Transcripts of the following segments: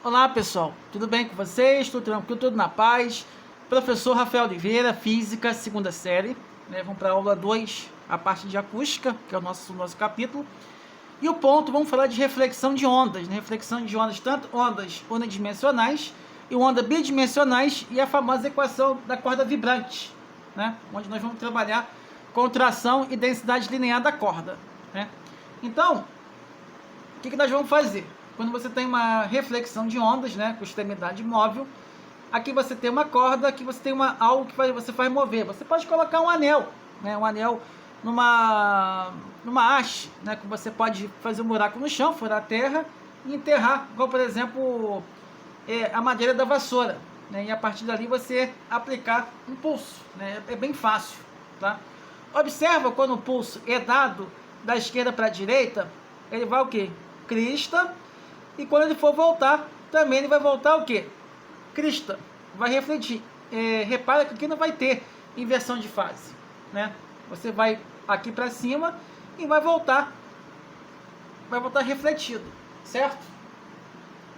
Olá pessoal, tudo bem com vocês? Tudo tranquilo, tudo na paz? Professor Rafael Oliveira, Física, segunda série, vamos para a aula 2, a parte de acústica, que é o nosso capítulo. E o ponto, vamos falar de reflexão de ondas, reflexão de ondas, tanto ondas unidimensionais e ondas bidimensionais, e a famosa equação da corda vibrante, onde nós vamos trabalhar contração e densidade linear da corda. Então, o que nós vamos fazer? Quando você tem uma reflexão de ondas, com extremidade móvel, aqui você tem uma corda, aqui você tem algo que você faz mover. Você pode colocar um anel, um anel numa haste, que você pode fazer um buraco no chão, furar a terra e enterrar, igual por exemplo a madeira da vassoura, e a partir dali você aplicar um pulso, é bem fácil, tá? Observa quando o pulso é dado da esquerda para a direita, ele vai o quê? Crista. E quando ele for voltar, também ele vai voltar o quê? Crista. Vai refletir. Repara que aqui não vai ter inversão de fase, Você vai aqui para cima e vai voltar refletido, certo?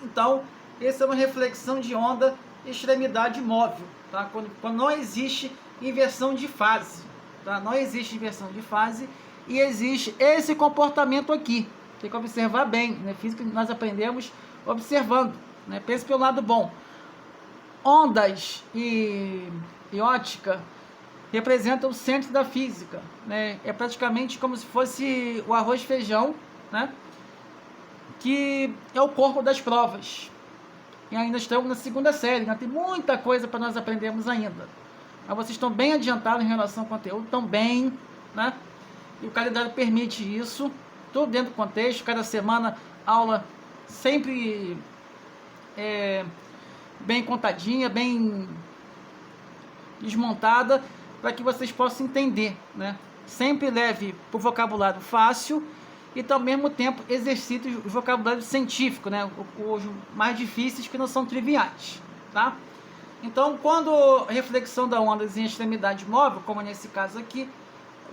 Então, essa é uma reflexão de onda extremidade móvel, tá? Quando não existe inversão de fase, tá? Não existe inversão de fase e existe esse comportamento aqui. Tem que observar bem, Física nós aprendemos observando, Pense pelo lado bom. Ondas e ótica representam o centro da física, É praticamente como se fosse o arroz e feijão, Que é o corpo das provas. E ainda estamos na segunda série, tem muita coisa para nós aprendermos ainda. Mas vocês estão bem adiantados em relação ao conteúdo, estão bem, E o calendário permite isso. Tudo dentro do contexto, cada semana aula sempre bem contadinha, bem desmontada, para que vocês possam entender, Sempre leve para o vocabulário fácil e ao mesmo tempo exercite o vocabulário científico, os mais difíceis que não são triviais, tá? Então, quando a reflexão da onda em extremidade móvel, como nesse caso aqui,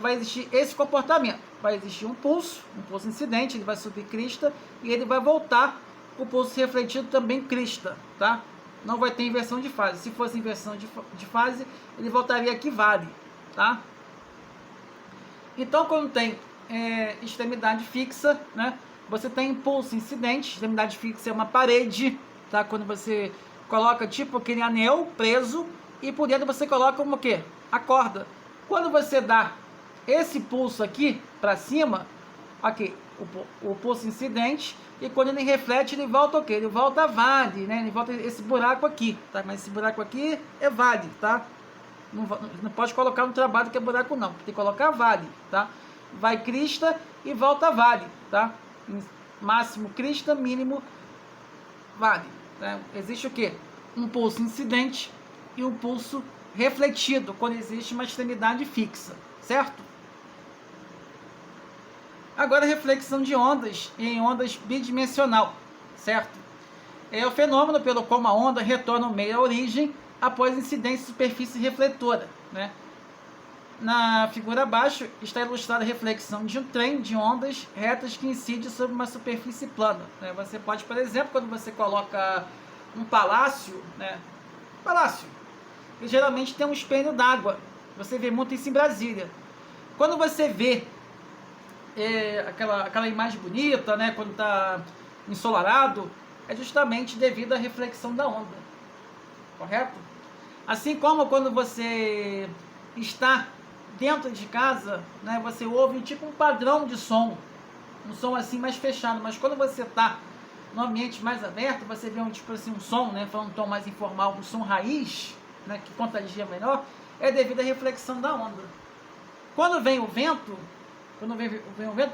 vai existir esse comportamento. Vai existir um pulso incidente, ele vai subir crista e ele vai voltar, o pulso refletido também crista, tá? Não vai ter inversão de fase. Se fosse inversão de fase, ele voltaria aqui vale, tá? Então, quando tem extremidade fixa, você tem pulso incidente. Extremidade fixa é uma parede, tá? Quando você coloca tipo aquele anel preso e por dentro você coloca como o quê? A corda. Quando você dá esse pulso aqui para cima, aqui, o pulso incidente, e quando ele reflete, ele volta o quê? Ele volta vale, Ele volta esse buraco aqui, tá? Mas esse buraco aqui é vale, tá? Não pode colocar no trabalho que é buraco não, tem que colocar vale, tá? Vai crista e volta vale, tá? Máximo crista, mínimo vale, tá? Existe o quê? Um pulso incidente e um pulso refletido, quando existe uma extremidade fixa, certo? Agora, reflexão de ondas em ondas bidimensional, certo? É o fenômeno pelo qual uma onda retorna ao meio à origem após incidência de superfície refletora, Na figura abaixo está ilustrada a reflexão de um trem de ondas retas que incide sobre uma superfície plana. Você pode, por exemplo, quando você coloca um palácio, palácio, que geralmente tem um espelho d'água. Você vê muito isso em Brasília. Quando você vê aquela imagem bonita, quando está ensolarado, é justamente devido à reflexão da onda, correto? Assim como quando você está dentro de casa, você ouve tipo um padrão de som, um som assim mais fechado, mas quando você está no ambiente mais aberto, você vê um som, falando um tom mais informal, um som raiz, que contagia melhor, é devido à reflexão da onda. Quando vem o vento,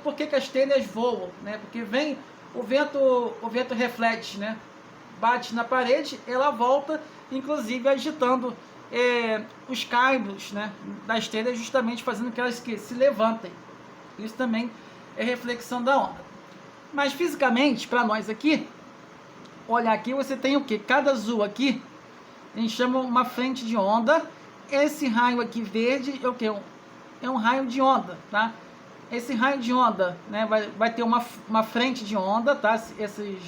por que as telhas voam? Porque vem o vento reflete, bate na parede, ela volta, inclusive agitando os caibros, das telhas, justamente fazendo que elas se levantem. Isso também é reflexão da onda. Mas fisicamente, para nós aqui, olha aqui, você tem o que? Cada azul aqui, a gente chama uma frente de onda. Esse raio aqui verde é o que? É um raio de onda, tá? Esse raio de onda, vai ter uma frente de onda, tá? Esses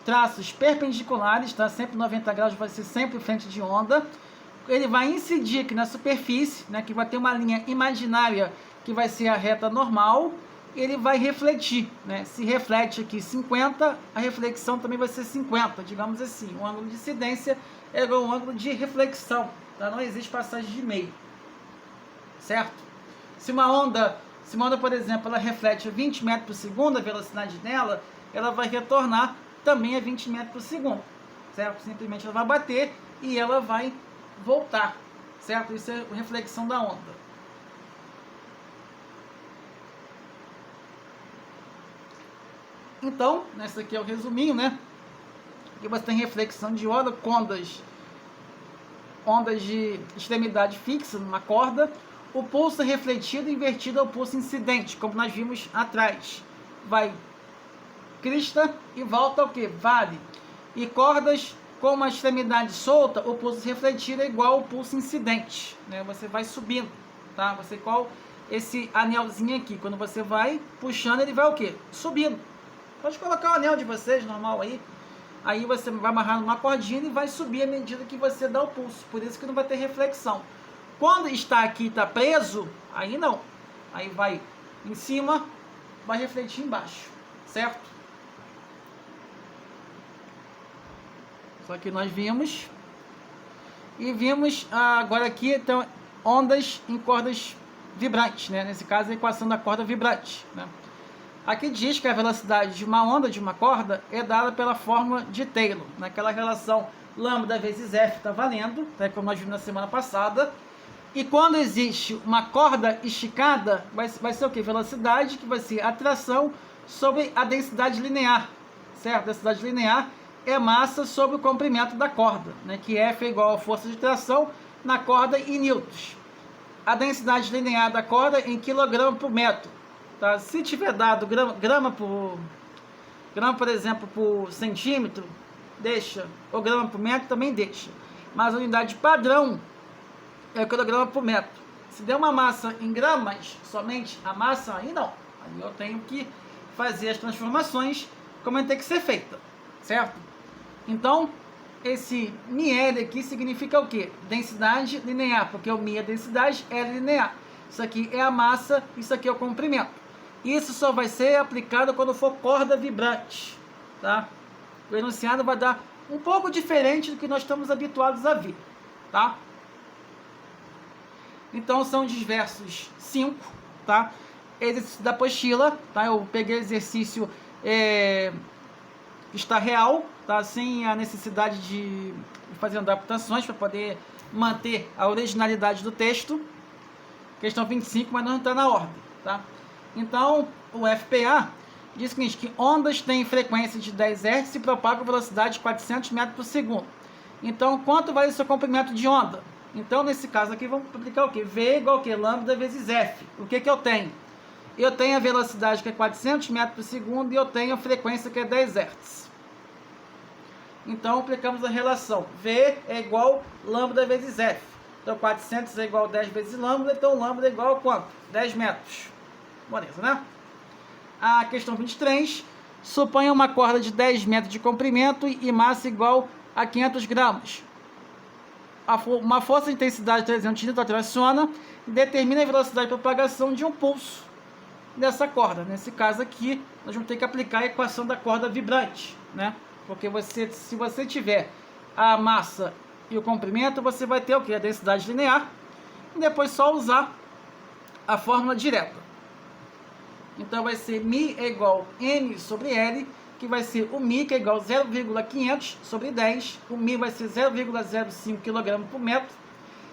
traços perpendiculares, tá? Sempre 90 graus vai ser sempre frente de onda. Ele vai incidir aqui na superfície, né? Que vai ter uma linha imaginária que vai ser a reta normal. Ele vai refletir, né? Se reflete aqui 50, a reflexão também vai ser 50, digamos assim. O ângulo de incidência é igual ao ângulo de reflexão, tá? Não existe passagem de meio, certo? Se uma onda, por exemplo, ela reflete 20 metros por segundo, a velocidade dela, ela vai retornar também a 20 metros por segundo, certo? Simplesmente ela vai bater e ela vai voltar, certo? Isso é a reflexão da onda. Então, esse aqui é o resuminho, né? Aqui você tem reflexão de onda com ondas de extremidade fixa numa corda. O pulso refletido invertido ao pulso incidente, como nós vimos atrás. Vai crista e volta ao que? Vale. E cordas com uma extremidade solta, o pulso refletido é igual ao pulso incidente, né? Você vai subindo, tá? Você qual esse anelzinho aqui, quando você vai puxando, ele vai o que? Subindo. Pode colocar o anel de vocês, normal aí. Aí você vai amarrar numa cordinha e vai subir à medida que você dá o pulso. Por isso que não vai ter reflexão. Quando está aqui e está preso, aí não. Aí vai em cima, vai refletir embaixo, certo? Só que nós vimos. E vimos agora aqui, então, ondas em cordas vibrantes, né? Nesse caso, a equação da corda vibrante, né? Aqui diz que a velocidade de uma onda de uma corda é dada pela fórmula de Taylor, naquela relação lambda vezes F está valendo, tá? Como nós vimos na semana passada. E quando existe uma corda esticada, vai ser o que? Velocidade, que vai ser a tração sobre a densidade linear, certo? A densidade linear é massa sobre o comprimento da corda, né? Que F é igual a força de tração na corda em newtons. A densidade linear da corda em quilograma por metro. Tá? Se tiver dado grama, por exemplo, por centímetro, deixa. Ou grama por metro, também deixa. Mas a unidade padrão é o quilograma por metro. Se der uma massa em gramas, somente a massa, aí não. Aí eu tenho que fazer as transformações como tem que ser feita, certo? Então, esse μL aqui significa o quê? Densidade linear, porque o μ é densidade, L é linear. Isso aqui é a massa, isso aqui é o comprimento. Isso só vai ser aplicado quando for corda vibrante, tá? O enunciado vai dar um pouco diferente do que nós estamos habituados a ver, tá? Então são os versos 5, tá? Exercício da apostila, tá? Eu peguei o exercício está real, tá? Sem a necessidade de fazer adaptações para poder manter a originalidade do texto. Questão 25, mas não está na ordem, tá? Então, o FPA diz o seguinte, que ondas têm frequência de 10 Hz e propagam velocidade de 400 metros por segundo. Então, quanto vale o seu comprimento de onda? Então, nesse caso aqui, vamos aplicar o quê? V igual a quê? Lambda vezes F. O que eu tenho? Eu tenho a velocidade que é 400 metros por segundo e eu tenho a frequência que é 10 Hz. Então, aplicamos a relação. V é igual lambda vezes F. Então, 400 é igual a 10 vezes lambda, então lambda é igual a quanto? 10 metros. Beleza, né? A questão 23. Suponha uma corda de 10 metros de comprimento e massa igual a 500 gramas. Uma força de intensidade de 300 N traciona e determina a velocidade de propagação de um pulso dessa corda. Nesse caso aqui, nós vamos ter que aplicar a equação da corda vibrante, né? Porque se você tiver a massa e o comprimento, você vai ter o que? A densidade linear. E depois só usar a fórmula direta. Então vai ser μ é igual a M sobre L, que vai ser o μ, que é igual a 0,500 sobre 10. O μ vai ser 0,05 kg por metro.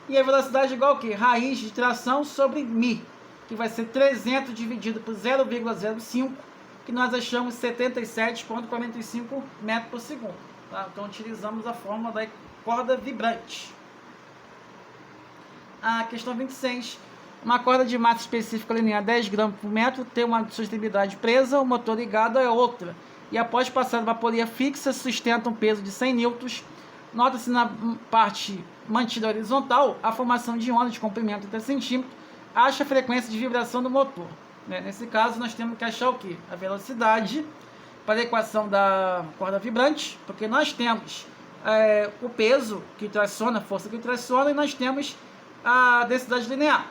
E a velocidade é igual a quê? Raiz de tração sobre μ, que vai ser 300 dividido por 0,05, que nós achamos 77,45 metros por segundo. Tá? Então utilizamos a fórmula da corda vibrante. A questão 26. Uma corda de massa específica linear 10 gramas por metro tem uma sustentabilidade presa, o motor ligado é outra. E após passar uma polia fixa, sustenta um peso de 100 newtons. Nota-se na parte mantida horizontal a formação de onda de comprimento de 30 centímetros. Acha a frequência de vibração do motor. Nesse caso, nós temos que achar o quê? A velocidade, para a equação da corda vibrante, porque nós temos o peso que traciona, a força que traciona, e nós temos a densidade linear.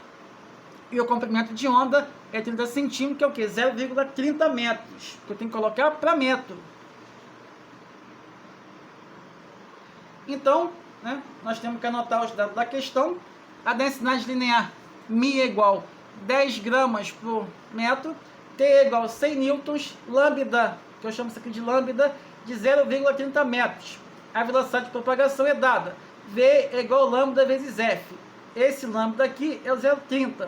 E o comprimento de onda é 30 centímetros, que é o quê? 0,30 metros, que eu tenho que colocar para metro. Então, né, nós temos que anotar os dados da questão. A densidade linear, μ é igual 10 gramas por metro, T é igual a 100 newtons, lambda, que eu chamo isso aqui de lambda, de 0,30 metros. A velocidade de propagação é dada, V é igual a lambda vezes F. Esse lambda aqui é o 0,30.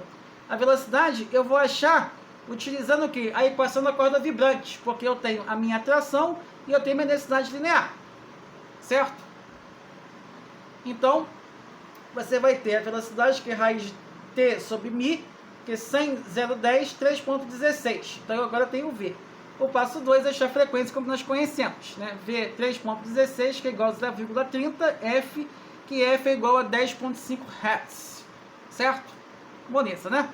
A velocidade eu vou achar utilizando o quê? A equação da corda vibrante, porque eu tenho a minha atração e eu tenho minha densidade linear, certo? Então, você vai ter a velocidade, que é raiz de T sobre μ, que é 100, 0,10, 3,16. Então, eu agora tenho o V. O passo 2 é achar a frequência como nós conhecemos, né? V 3,16, que é igual a 0,30, F, que F é igual a 10,5 Hz. Certo? Bonita, né?